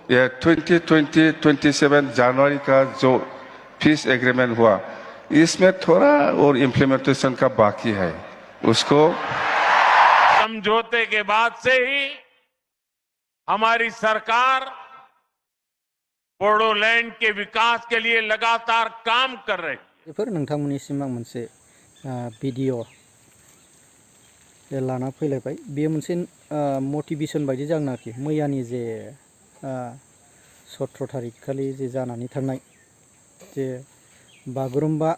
ये 2027 जनवरी का जो पीस एग्रीमेंट हुआ, इसमें थोड़ा और इम्प्लीमेंटेशन का बाकी है। उसको समझौते के बाद से ही हमारी सरकार बोडोलैंड के विकास के लिए लगातार काम कर रही है। बेफोर नोंथांमोननिसिम आं मोनसे भिडिअ लाना फैलायबाय। बेयो मोनसे मटिभेसन बायदि जागोन आरोखि। मैयानि जे 17 तारिख खालि जे जानानै थांनाय जे बागुरुम्बा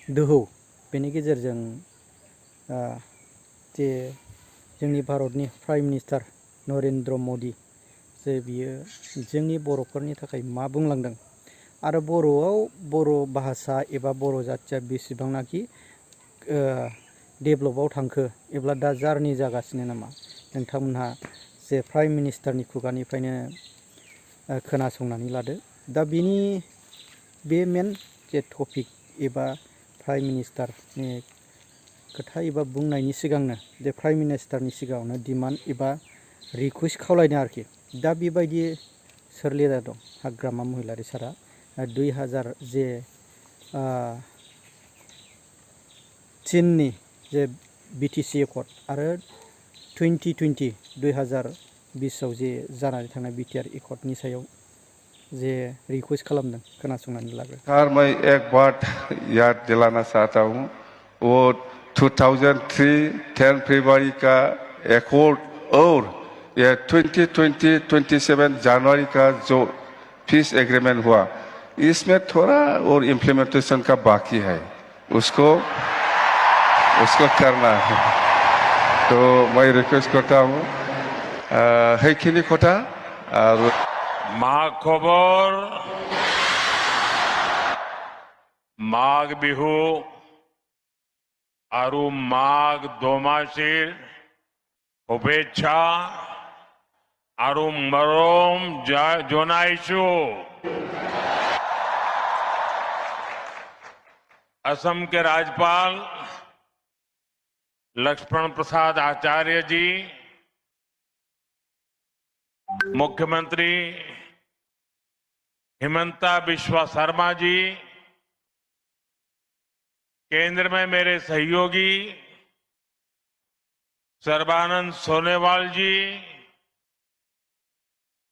दोहौ, बेनि गेजेरजों जे जोंनि भारतनि प्राइम मिनिस्टार नरेन्द्र मदि जे बियो जोंनि बर'फोरनि थाखाय मा बुंलांदों आरो बर'आव बर' भाषा एबा बर' जाथिया बेसेबांनाखि डेभेलपआव थांखो एबा दा जारनि जागासिनो नामा, नोंथांमोनहा जे प्राइम मिनिस्टारनि खुगानिफ्रायनो खोनासंनानै लादो। दा बिनि बे मेन जे टपिक एबा प्राइम मिनिस्टारनि खोथा एबा बुंनायनि सिगांनो जे प्राइम मिनिस्टारनि सिगाङावनो डिमान्ड एबा रिकुवेस्ट खावलायदों आरोखि। दा बेबायदि सोर लिडार दं? हाग्रामा महिलारि सारा 2000 जे चीननि जे बिटिसि एकर्ड आरो 2020 आव जे जानानै थांनाय बिटिआर एकर्डनि सायाव जे रिकुवेस्ट खालामदों, खोनासंनानै लाग्रो। सर, मैं एक बात याद दिलाना चाहता हूँ। वो 2003 फरवरी का एकॉर्ड और ये 2027 जनवरी का जो पीस एग्रीमेंट हुआ, इसमें थोड़ा और इम्प्लीमेंटेशन का बाकी है। उसको करना है। तो मैं रिक्वेस्ट करता हूँ সেইখিনি কথা আৰু माघ खबर माघ बिहू और माघ दोमासीर शुभेच्छा और मरोम जोनाइशु। असम के राज्यपाल लक्ष्मण प्रसाद आचार्य जी, मुख्यमंत्री हिमंता बिस्वा शर्मा जी, केंद्र में मेरे सहयोगी सर्बानंद सोनेवाल जी,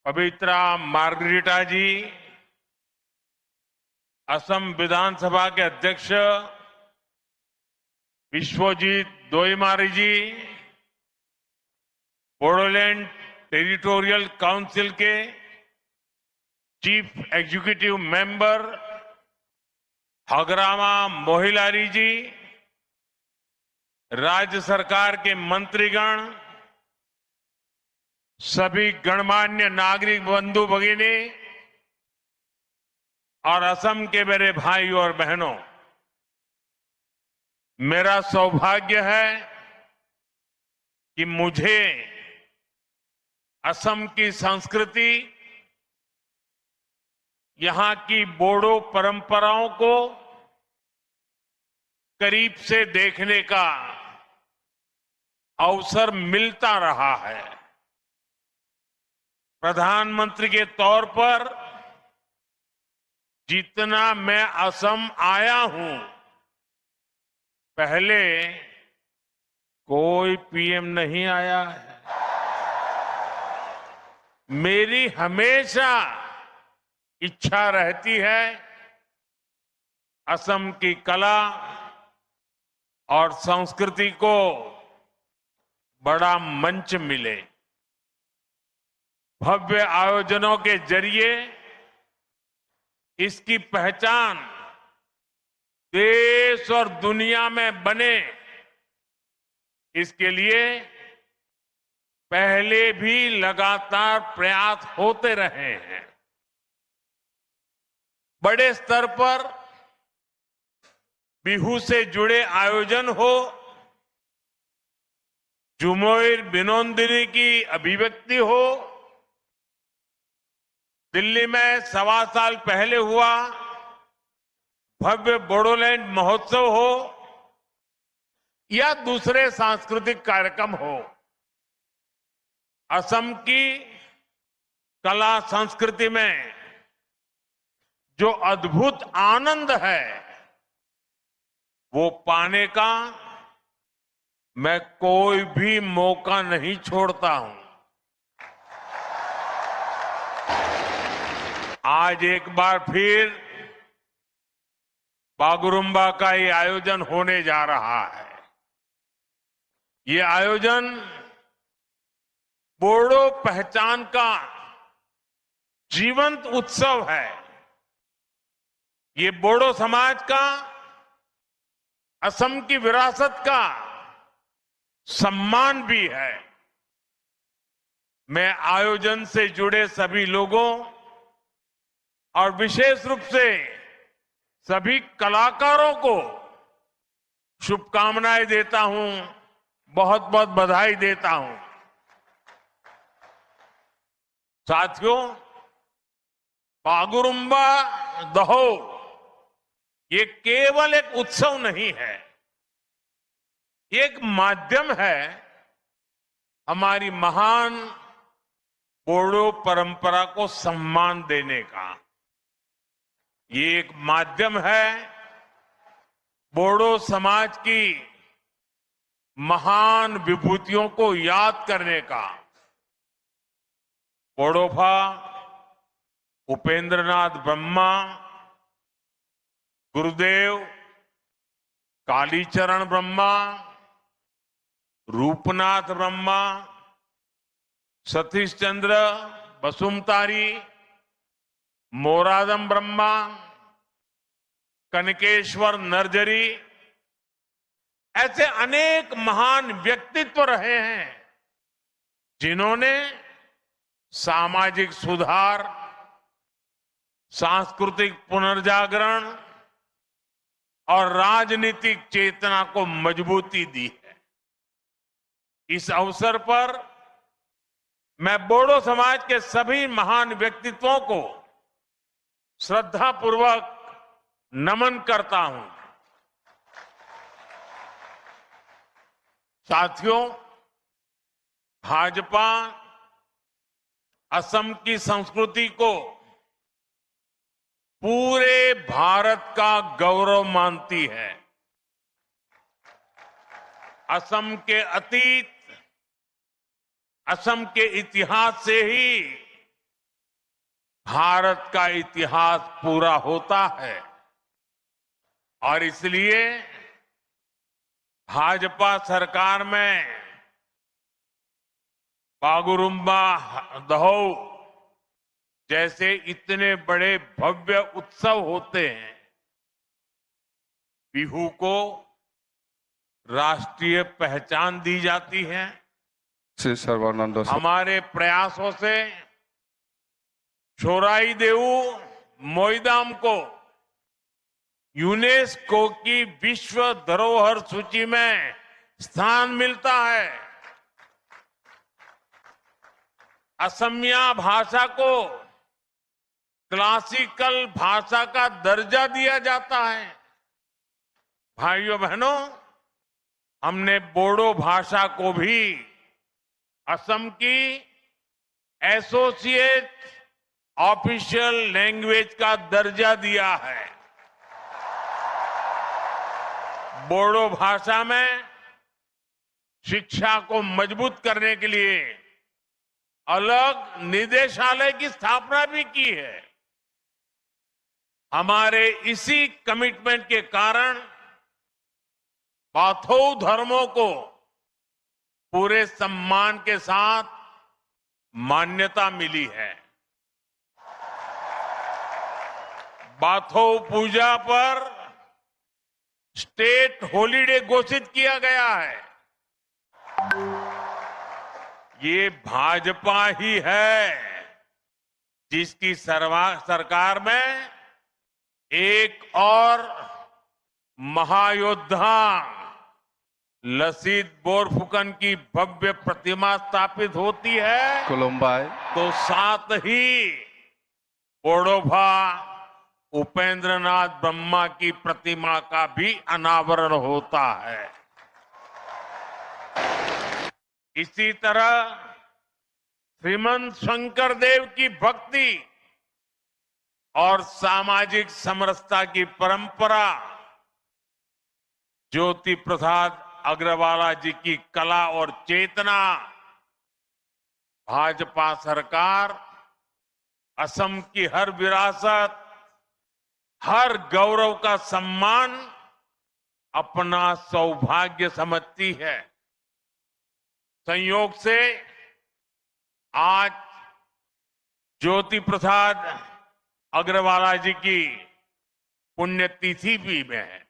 पवित्रा मार्गरीटा जी, असम विधानसभा के अध्यक्ष विश्वजीत दोईमारी जी, बोडोलैंड टेरिटोरियल काउंसिल के chief executive member Hagrama Mohilary ji, राज्य सरकार के मंत्रीगण, सभी गणमान्य नागरिक बंधु भगिनी और असम के मेरे भाइयों और बहनों, मेरा सौभाग्य है कि मुझे असम की संस्कृति, यहां की बोडो परंपराओं को करीब से देखने का अवसर मिलता रहा है। प्रधानमंत्री के तौर पर जितना मैं असम आया हूं, पहले कोई पीएम नहीं आया है। मेरी हमेशा इच्छा रहती है असम की कला और संस्कृति को बड़ा मंच मिले। भव्य आयोजनों के जरिए इसकी पहचान देश और दुनिया में बने, इसके लिए पहले भी लगातार प्रयास होते रहे हैं। बड़े स्तर पर बिहू से जुड़े आयोजन हो, झुमोर बिनोंदिनी की अभिव्यक्ति हो, दिल्ली में 1.25 साल पहले हुआ भव्य बोडोलैंड महोत्सव हो या दूसरे सांस्कृतिक कार्यक्रम हो, असम की कला संस्कृति में जो अद्भुत आनंद है वो पाने का मैं कोई भी मौका नहीं छोड़ता हूं। आज एक बार फिर बागुरुम्बा का ये आयोजन होने जा रहा है। ये आयोजन बोडो पहचान का जीवंत उत्सव है। ये बोडो समाज का, असम की विरासत का सम्मान भी है। मैं आयोजन से जुड़े सभी लोगों और विशेष रूप से सभी कलाकारों को शुभकामनाएं देता हूं, बहुत बहुत बधाई देता हूं। साथियों, बागुरुम्बा दहो ये केवल एक उत्सव नहीं है, ये एक माध्यम है हमारी महान बोडो परंपरा को सम्मान देने का। ये एक माध्यम है बोडो समाज की महान विभूतियों को याद करने का। बोडोफा उपेंद्रनाथ ब्रह्मा, गुरुदेव कालीचरण ब्रह्मा, रूपनाथ ब्रह्मा, सतीश चंद्र बसुमतारी, मोरादम ब्रह्मा, कनकेश्वर नरजरी, ऐसे अनेक महान व्यक्तित्व रहे हैं जिन्होंने सामाजिक सुधार, सांस्कृतिक पुनर्जागरण और राजनीतिक चेतना को मजबूती दी है। इस अवसर पर मैं बोडो समाज के सभी महान व्यक्तित्वों को श्रद्धापूर्वक नमन करता हूं। साथियों, भाजपा असम की संस्कृति को पूरे भारत का गौरव मानती है। असम के अतीत, असम के इतिहास से ही भारत का इतिहास पूरा होता है और इसलिए भाजपा सरकार में बागुरुम्बा दहो जैसे इतने बड़े भव्य उत्सव होते हैं। बिहू को राष्ट्रीय पहचान दी जाती है। श्री सर्वानंद हमारे प्रयासों से छोराई देऊ मोईदाम को यूनेस्को की विश्व धरोहर सूची में स्थान मिलता है। असमिया भाषा को क्लासिकल भाषा का दर्जा दिया जाता है। भाइयों बहनों, हमने बोडो भाषा को भी असम की एसोसिएट ऑफिशियल लैंग्वेज का दर्जा दिया है। बोडो भाषा में शिक्षा को मजबूत करने के लिए अलग निदेशालय की स्थापना भी की है। हमारे इसी कमिटमेंट के कारण बाथौ धर्मों को पूरे सम्मान के साथ मान्यता मिली है। बाथौ पूजा पर स्टेट हॉलिडे घोषित किया गया है। ये भाजपा ही है जिसकी सरकार में एक और महायोद्धा लसीत बोरफुकन की भव्य प्रतिमा स्थापित होती है कोलंबाई, तो साथ ही बोडोफा उपेंद्रनाथ ब्रह्मा की प्रतिमा का भी अनावरण होता है। इसी तरह श्रीमंत शंकर देव की भक्ति और सामाजिक समरसता की परंपरा, ज्योति प्रसाद अग्रवाला जी की कला और चेतना, भाजपा सरकार असम की हर विरासत, हर गौरव का सम्मान अपना सौभाग्य समझती है। संयोग से आज ज्योति प्रसाद अग्रवाला जी की पुण्यतिथि भी में है।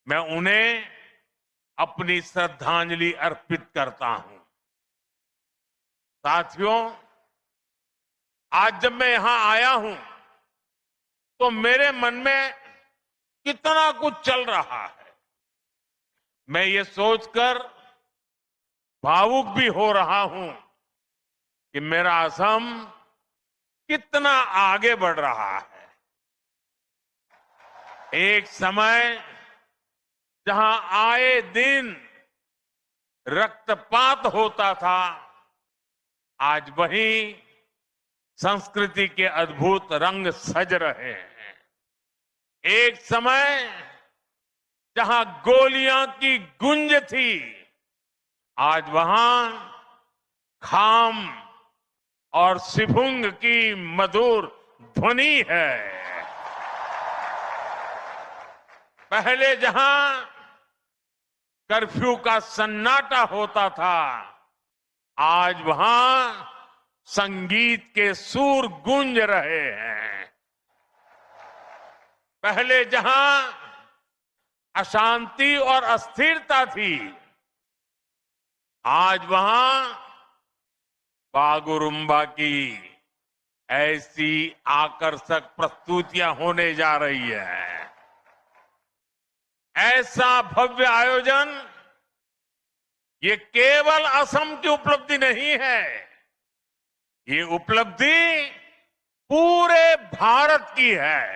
मैं उन्हें अपनी श्रद्धांजलि अर्पित करता हूं। साथियों, आज जब मैं यहां आया हूं तो मेरे मन में कितना कुछ चल रहा है। मैं ये सोचकर भावुक भी हो रहा हूं कि मेरा असम कितना आगे बढ़ रहा है। एक समय जहां आए दिन रक्तपात होता था, आज वहीं संस्कृति के अद्भुत रंग सज रहे हैं। एक समय जहां गोलियां की गूंज थी, आज वहां खाम और सिफुंग की मधुर ध्वनि है। पहले जहां कर्फ्यू का सन्नाटा होता था, आज वहां संगीत के सुर गूंज रहे हैं। पहले जहां अशांति और अस्थिरता थी, आज वहां बागुरुम्बा की ऐसी आकर्षक प्रस्तुतियां होने जा रही है। ऐसा भव्य आयोजन ये केवल असम की उपलब्धि नहीं है, ये उपलब्धि पूरे भारत की है।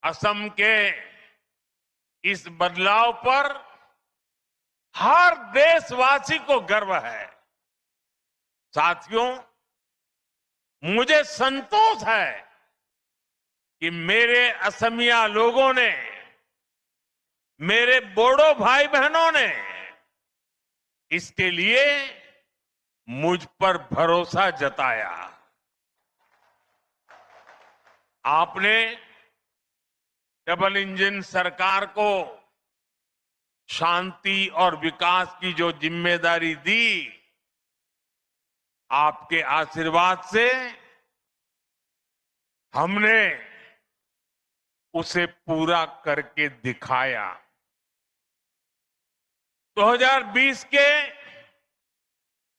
असम के इस बदलाव पर हर देशवासी को गर्व है। साथियों, मुझे संतोष है कि मेरे असमिया लोगों ने, मेरे बोडो भाई बहनों ने इसके लिए मुझ पर भरोसा जताया। आपने डबल इंजन सरकार को शांति और विकास की जो जिम्मेदारी दी, आपके आशीर्वाद से हमने उसे पूरा करके दिखाया। 2020 के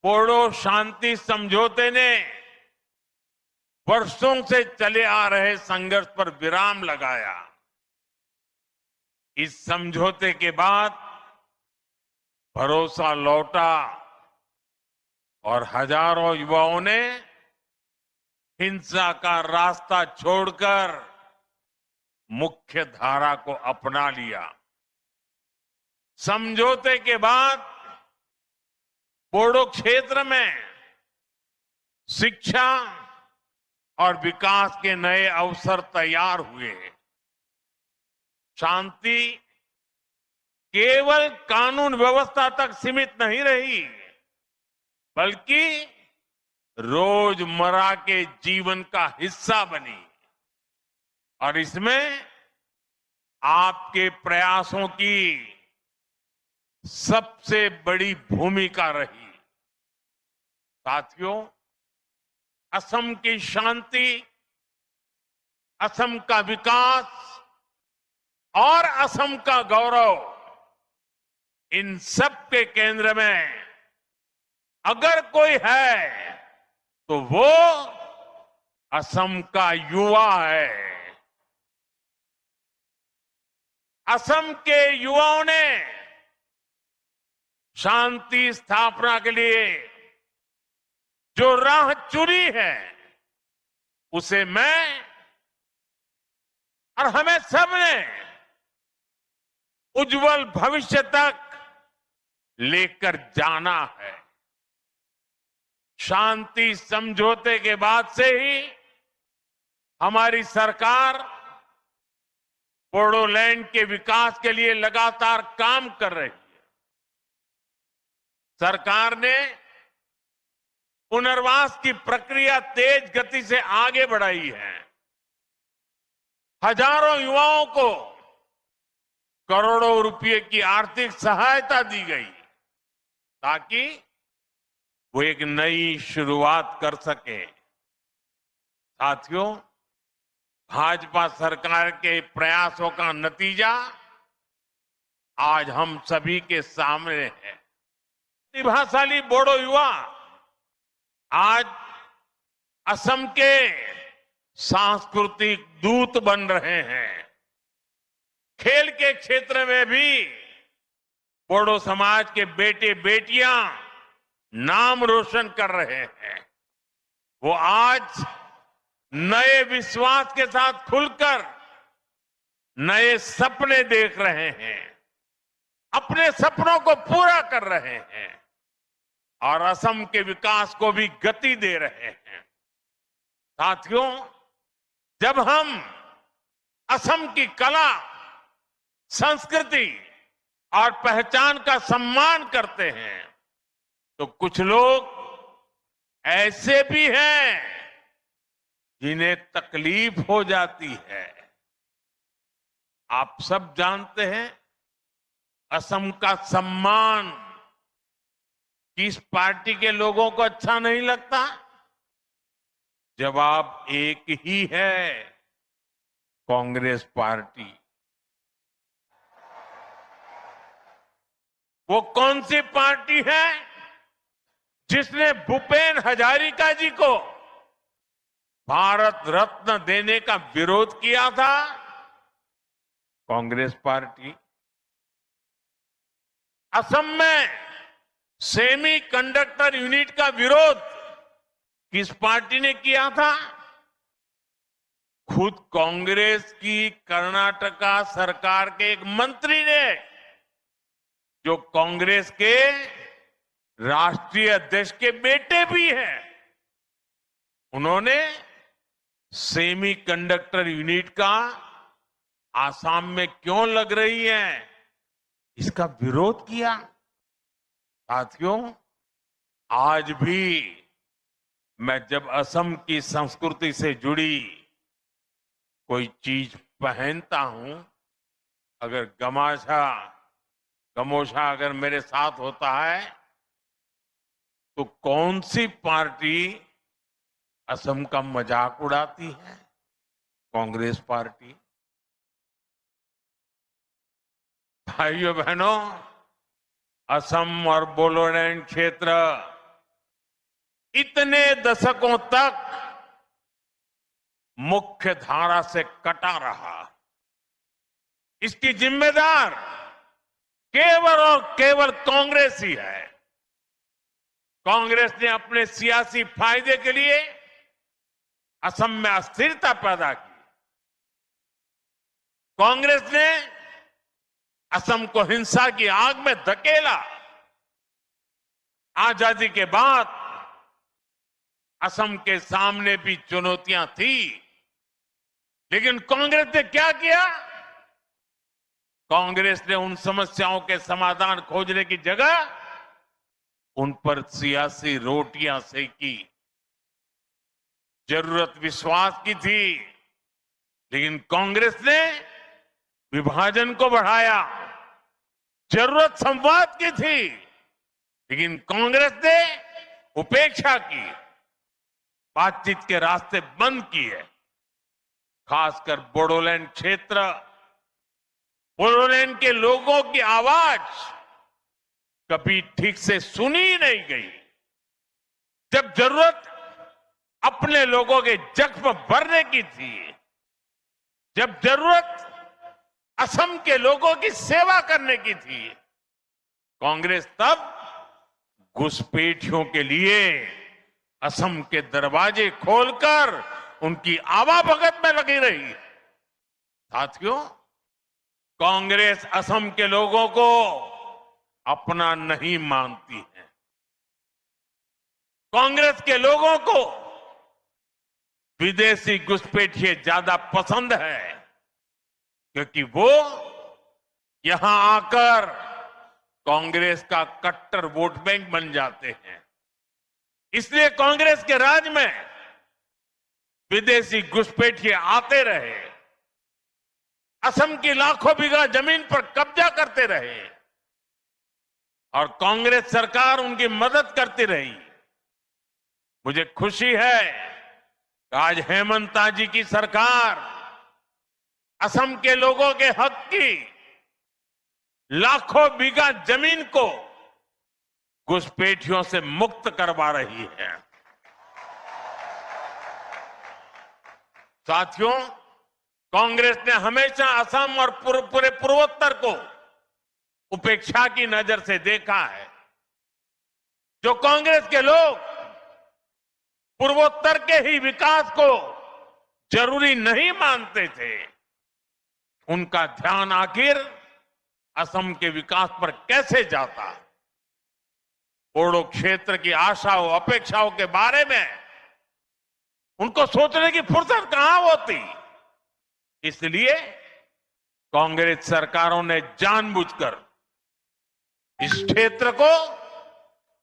बोडो शांति समझौते ने वर्षों से चले आ रहे संघर्ष पर विराम लगाया। इस समझौते के बाद भरोसा लौटा और हजारों युवाओं ने हिंसा का रास्ता छोड़कर मुख्य धारा को अपना लिया। समझौते के बाद बोडो क्षेत्र में शिक्षा और विकास के नए अवसर तैयार हुए। शांति केवल कानून व्यवस्था तक सीमित नहीं रही, बल्कि रोजमर्रा के जीवन का हिस्सा बनी। और इसमें आपके प्रयासों की सबसे बड़ी भूमिका रही। साथियों, असम की शांति, असम का विकास और असम का गौरव, इन सब के केंद्र में अगर कोई है तो वो असम का युवा है। असम के युवाओं ने शांति स्थापना के लिए जो राह चुनी है, उसे मैं और हमें सबने उज्जवल भविष्य तक लेकर जाना है। शांति समझौते के बाद से ही हमारी सरकार बोडोलैंड के विकास के लिए लगातार काम कर रही है। सरकार ने पुनर्वास की प्रक्रिया तेज गति से आगे बढ़ाई है। हजारों युवाओं को करोड़ों रुपए की आर्थिक सहायता दी गई ताकि वो एक नई शुरुआत कर सके। साथियों, भाजपा सरकार के प्रयासों का नतीजा आज हम सभी के सामने है। प्रतिभाशाली बोडो युवा आज असम के सांस्कृतिक दूत बन रहे हैं। खेल के क्षेत्र में भी बोडो समाज के बेटे बेटियां नाम रोशन कर रहे हैं। वो आज नए विश्वास के साथ खुलकर नए सपने देख रहे हैं, अपने सपनों को पूरा कर रहे हैं और असम के विकास को भी गति दे रहे हैं। साथियों, जब हम असम की कला, संस्कृति और पहचान का सम्मान करते हैं तो कुछ लोग ऐसे भी हैं जिन्हें तकलीफ हो जाती है। आप सब जानते हैं, असम का सम्मान किस पार्टी के लोगों को अच्छा नहीं लगता? जवाब एक ही है, कांग्रेस पार्टी। वो कौन सी पार्टी है जिसने भूपेन हजारिका जी को भारत रत्न देने का विरोध किया था? कांग्रेस पार्टी। असम में सेमी कंडक्टर यूनिट का विरोध किस पार्टी ने किया था? खुद कांग्रेस की कर्नाटका सरकार के एक मंत्री ने, जो कांग्रेस के राष्ट्रीय अध्यक्ष के बेटे भी हैं। उन्होंने सेमी कंडक्टर यूनिट का आसाम में क्यों लग रही है, इसका विरोध किया। साथियों, आज भी मैं जब असम की संस्कृति से जुड़ी कोई चीज पहनता हूं, अगर गमोछा अगर मेरे साथ होता है, तो कौन सी पार्टी असम का मजाक उड़ाती है? कांग्रेस पार्टी। भाइयों बहनों, असम और बोडोलैंड क्षेत्र इतने दशकों तक मुख्य धारा से कटा रहा। इसकी जिम्मेदार केवल और केवल कांग्रेस ही है। कांग्रेस ने अपने सियासी फायदे के लिए असम में अस्थिरता पैदा की। कांग्रेस ने असम को हिंसा की आग में धकेला। आजादी के बाद असम के सामने भी चुनौतियां थी, लेकिन कांग्रेस ने क्या किया? कांग्रेस ने उन समस्याओं के समाधान खोजने की जगह उन पर सियासी रोटियां सेकी। जरूरत विश्वास की थी, लेकिन कांग्रेस ने विभाजन को बढ़ाया। जरूरत संवाद की थी, लेकिन कांग्रेस ने उपेक्षा की, बातचीत के रास्ते बंद किए। खासकर बोडोलैंड क्षेत्र, बोडोलैंड के लोगों की आवाज कभी ठीक से सुनी ही नहीं गई। जब जरूरत अपने लोगों के जख्म भरने की थी, जब जरूरत असम के लोगों की सेवा करने की थी, कांग्रेस तब घुसपैठियों के लिए असम के दरवाजे खोलकर उनकी आवाभगत में लगी रही। साथियों, कांग्रेस असम के लोगों को अपना नहीं मानती है। कांग्रेस के लोगों को विदेशी घुसपैठिए ज्यादा पसंद है, क्योंकि वो यहां आकर कांग्रेस का कट्टर वोट बैंक बन जाते हैं। इसलिए कांग्रेस के राज में विदेशी घुसपैठिए आते रहे, असम की लाखों बीघा जमीन पर कब्जा करते रहे और कांग्रेस सरकार उनकी मदद करती रही। मुझे खुशी है कि आज हेमंता जी की सरकार असम के लोगों के हक की लाखों बीघा जमीन को घुसपैठियों से मुक्त करवा रही है। साथियों, कांग्रेस ने हमेशा असम और पूरे पूर्वोत्तर को उपेक्षा की नजर से देखा है। जो कांग्रेस के लोग पूर्वोत्तर के ही विकास को जरूरी नहीं मानते थे, उनका ध्यान आखिर असम के विकास पर कैसे जाता। बोडो क्षेत्र की आशाओं अपेक्षाओं के बारे में उनको सोचने की फुर्सत कहां होती। इसलिए कांग्रेस सरकारों ने जानबूझकर इस क्षेत्र को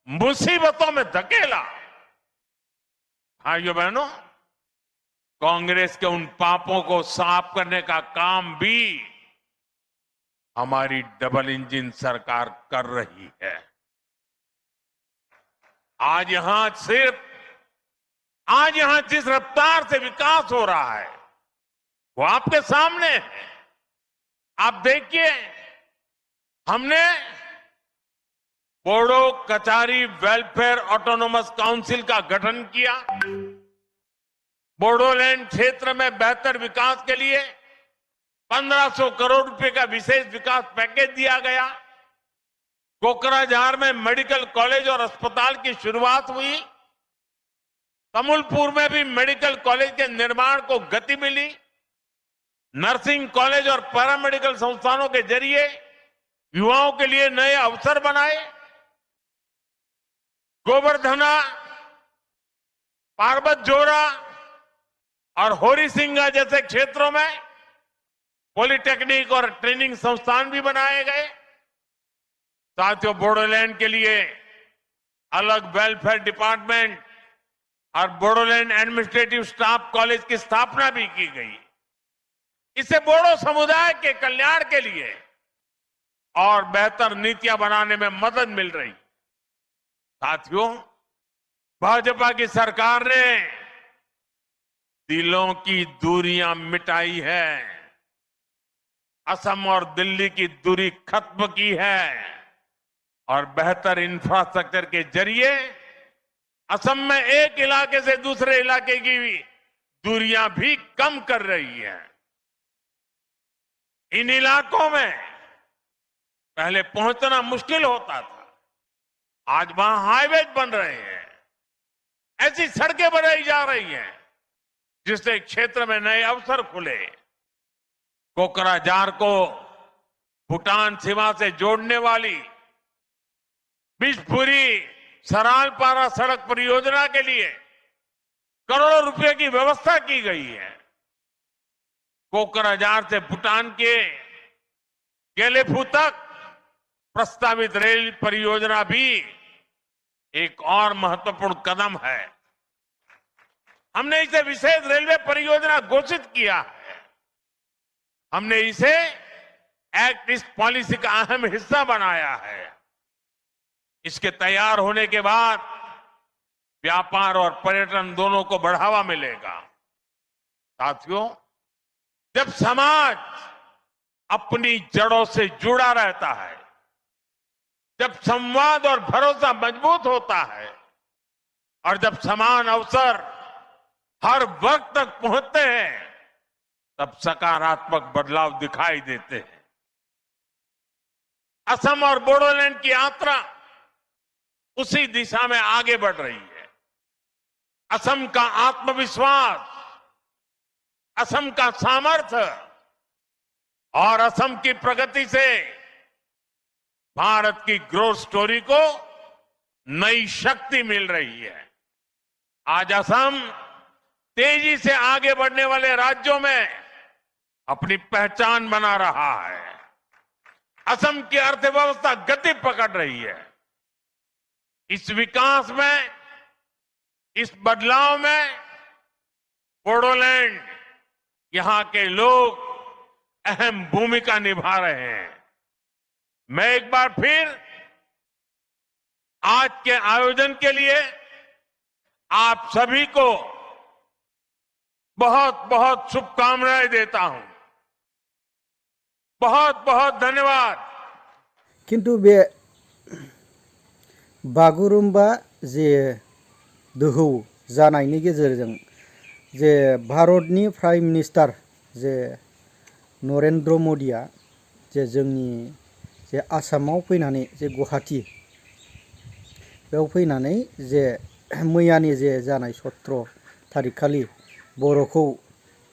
मुसीबतों में धकेला। भाइयों बहनों, कांग्रेस के उन पापों को साफ करने का काम भी हमारी डबल इंजन सरकार कर रही है। आज यहां जिस रफ्तार से विकास हो रहा है वो आपके सामने है। आप देखिए, हमने Bodo Kachari welfare autonomous council का गठन किया। बोडोलैंड क्षेत्र में बेहतर विकास के लिए 1500 करोड़ रुपए का विशेष विकास पैकेज दिया गया। कोकराझार में मेडिकल कॉलेज और अस्पताल की शुरुआत हुई। तमुलपुर में भी मेडिकल कॉलेज के निर्माण को गति मिली। नर्सिंग कॉलेज और पैरामेडिकल संस्थानों के जरिए युवाओं के लिए नए अवसर बनाए। गोवर्धना, पार्वत जोरा और होरीसिंगा जैसे क्षेत्रों में पॉलिटेक्निक और ट्रेनिंग संस्थान भी बनाए गए। साथियों, बोडोलैंड के लिए अलग वेलफेयर डिपार्टमेंट और बोडोलैंड एडमिनिस्ट्रेटिव स्टाफ कॉलेज की स्थापना भी की गई। इससे बोडो समुदाय के कल्याण के लिए और बेहतर नीतियां बनाने में मदद मिल रही। साथियों, भाजपा की सरकार ने दिलों की दूरियां मिटाई है, असम और दिल्ली की दूरी खत्म की है और बेहतर इंफ्रास्ट्रक्चर के जरिए असम में एक इलाके से दूसरे इलाके की दूरियां भी कम कर रही है। इन इलाकों में पहले पहुंचना मुश्किल होता था, आज वहां हाईवे बन रहे हैं, ऐसी सड़कें बनाई जा रही हैं जिससे क्षेत्र में नए अवसर खुले। कोकराझार को भूटान सीमा से जोड़ने वाली बिशपुरी सरालपारा सड़क परियोजना के लिए करोड़ों रुपए की व्यवस्था की गई है। कोकराझार से भूटान के गेलेफू तक प्रस्तावित रेल परियोजना भी एक और महत्वपूर्ण कदम है। हमने इसे विशेष रेलवे परियोजना घोषित किया है। हमने इसे एक्ट ईस्ट पॉलिसी का अहम हिस्सा बनाया है। इसके तैयार होने के बाद व्यापार और पर्यटन दोनों को बढ़ावा मिलेगा। साथियों, जब समाज अपनी जड़ों से जुड़ा रहता है, जब संवाद और भरोसा मजबूत होता है और जब समान अवसर हर वर्ग तक पहुंचते हैं, तब सकारात्मक बदलाव दिखाई देते हैं। असम और बोडोलैंड की यात्रा उसी दिशा में आगे बढ़ रही है। असम का आत्मविश्वास, असम का सामर्थ्य और असम की प्रगति से भारत की ग्रोथ स्टोरी को नई शक्ति मिल रही है। आज असम तेजी से आगे बढ़ने वाले राज्यों में अपनी पहचान बना रहा है। असम की अर्थव्यवस्था गति पकड़ रही है। इस विकास में, इस बदलाव में बोडोलैंड, यहां के लोग अहम भूमिका निभा रहे हैं। मैं एक बार फिर आज के आयोजन के लिए आप सभी को बहुत बहुत शुभकामनाएं देता हूं। बहुत बहुत धन्यवाद। किंतु बे बागुरुम्बा जे दोहौ जानायनि गेजेरजों जे भारतनि प्राइम मिनिस्टार जे नरेंद्र मोदीआ जे जोंनि जे आसामाव फैनानै जे गुवाहाटी बेयाव फैनानै जे मैयानि जे जानाय 17 थारिखखालि बर'खौ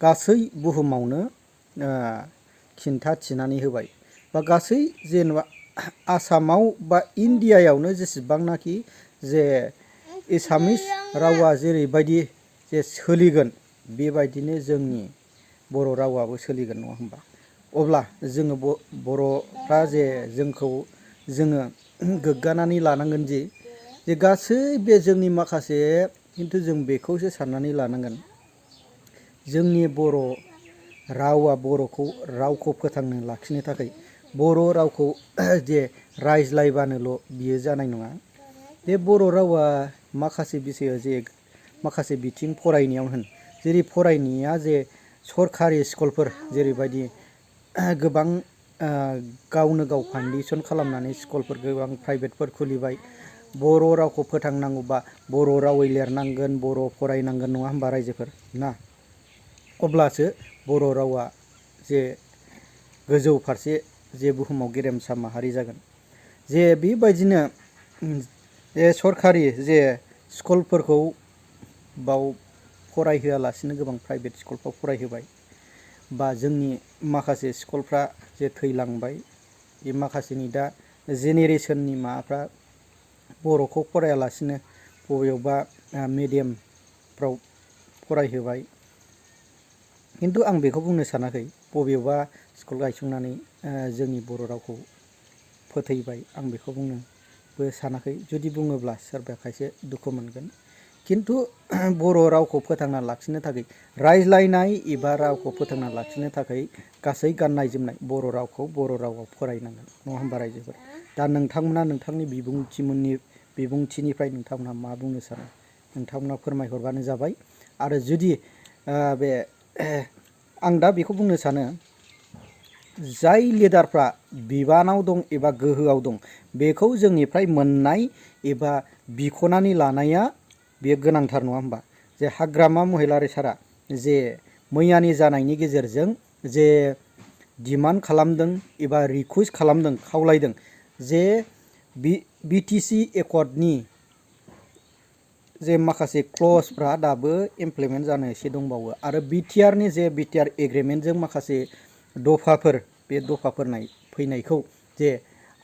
गासै बुहुमावनो खिन्थाथिनानै होबाय बा गासै जेनेबा आसामाव बा इन्डियायावनो जेसेबांनाखि जे एसामिस रावा जेरैबायदि जे सोलिगोन बेबायदिनो जोंनि बर' रावाबो सोलिगोन नङा होमबा। अब्ला जोङो बर'फ्रा जे जोंखौ जोङो गोग्गानानै लानांगोन जे गासै बे जोंनि माखासे खिन्थु जों बेखौसो साननानै लानांगोन जोंनि बर' रावा रावखौ फोथांनो लाखिनो थाखाय बर' रावखौ जे रायज्लायबानोल' बियो जानाय नङा। बे बर' रावा माखासे बिषयाव जे माखासे बिथिं फरायनायाव होन जेरै फरायनाया जे सरकारि स्कुलफोर जेरैबायदि गोबां गावनो गाव फाउन्डेसन खालामनानै स्कुलफोर गोबां प्राइभेटफोर खुलिबाय। बर' रावखौ फोथांनांगौबा बर' रावै लिरनांगोन, बर' फरायनांगोन नङा होमबा रायजोफोर ना। अब्लासो बर' रावा जे गोजौ फारसे जे बुहुमाव गेरेमसा माहारि जागोन। जे बेबायदिनो जे सरकारि जे स्कुलफोरखौ बाव फरायहोआलासिनो गोबां प्राइभेट स्कुलफ्राव फरायहोबाय बा जोंनि माखासे स्कुलफ्रा जे थैलांबाय बे माखासेनि दा जेनेरेसननि माबाफ्रा बर'खौ फरायालासिनो बबेयावबा मिडियामफ्राव फरायहोबाय। किन्तु आं बेखौ बुंनो सानाखै बबेयावबा स्कुल गायसंनानै जोंनि बर' रावखौ फोथैबाय आं बेखौ बुंनोबो सानाखै। जुदि बुङोब्ला सोरबा खायसे दुखु मोनगोन। किन्तु बर' रावखौ फोथांना लाखिनो थाखाय रायज्लायनाय एबा रावखौ फोथांना लाखिनो थाखाय गासै गाननाय जोमनाय बर' रावखौ बर' रावाव फरायनांगोन नङा होमबा रायजोफोर। दा नोंथांमोना नोंथांनि बिबुंथिनिफ्राय नोंथांमोना मा बुंनो सानो नोंथांमोना फोरमायहरबानो जाबाय। आरो जुदि बे आं दा बेखौ बुंनो सानो जाय लिडारफ्रा बिबानाव दं एबा गोहोआव दं बेखौ जोंनिफ्राय मोननाय एबा बिख'नानै लानाया बेयो गोनांथार नङा होमबा। जे हाग्रामा महिलारि सारा जे मैयानि जानायनि गेजेरजों जे डिमान्ड खालामदों एबा रिकुवेस्ट खालामदों खावलायदों जे बिटिसि एकर्डनि जे माखासे क्लजफ्रा दाबो इमप्लिमेन्ट जानो एसे दंबावो आरो बिटिआरनि जे बिटिआर एग्रिमेन्टजों माखासे दफाफोर बे दफाफोर फैनायखौ जे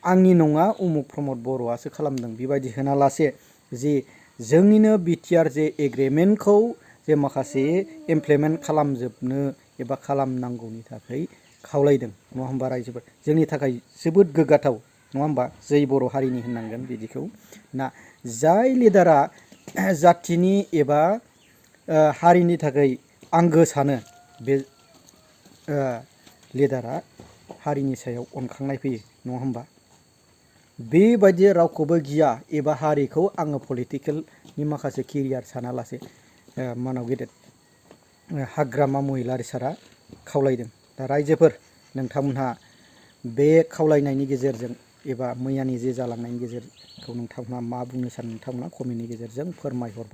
आंनि नङा उमुक प्रमद बर'आसो खालामदों बेबायदि होनालासे जे जोंनिनो बिटिआर जे एग्रिमेन्टखौ जे माखासे इमप्लिमेन्ट खालामजोबनो एबा खालामनांगौनि थाखाय खावलायदों नङा होमबा रायजोफोर। जोंनि थाखाय जोबोद गोग्गाथाव नङा होमबा जै बर' हारिनि होननांगोन बिदिखौ ना। जाय लिडारा जाथिनि एबा हारिनि थाखाय आंगो सानो बे लिडारा हारिनि सायाव अनखांनाय फैयो नङा होमबा। बेबायदि रावखौबो गिया एबा हारिखौ आङो पलिटिकेलनि माखासे केरियार सानालासे मानाव गेदेर हाग्रामा महिलारि सारा खावलायदों। दा रायजोफोर नोंथांमोनहा बे खावलायनायनि गेजेरजों एबा मैयानि जे जालांनायनि गेजेरखौ नोंथांमोनहा मा बुंनो सानो नोंथांमोना कमेन्टनि गेजेरजों फोरमायहरबानो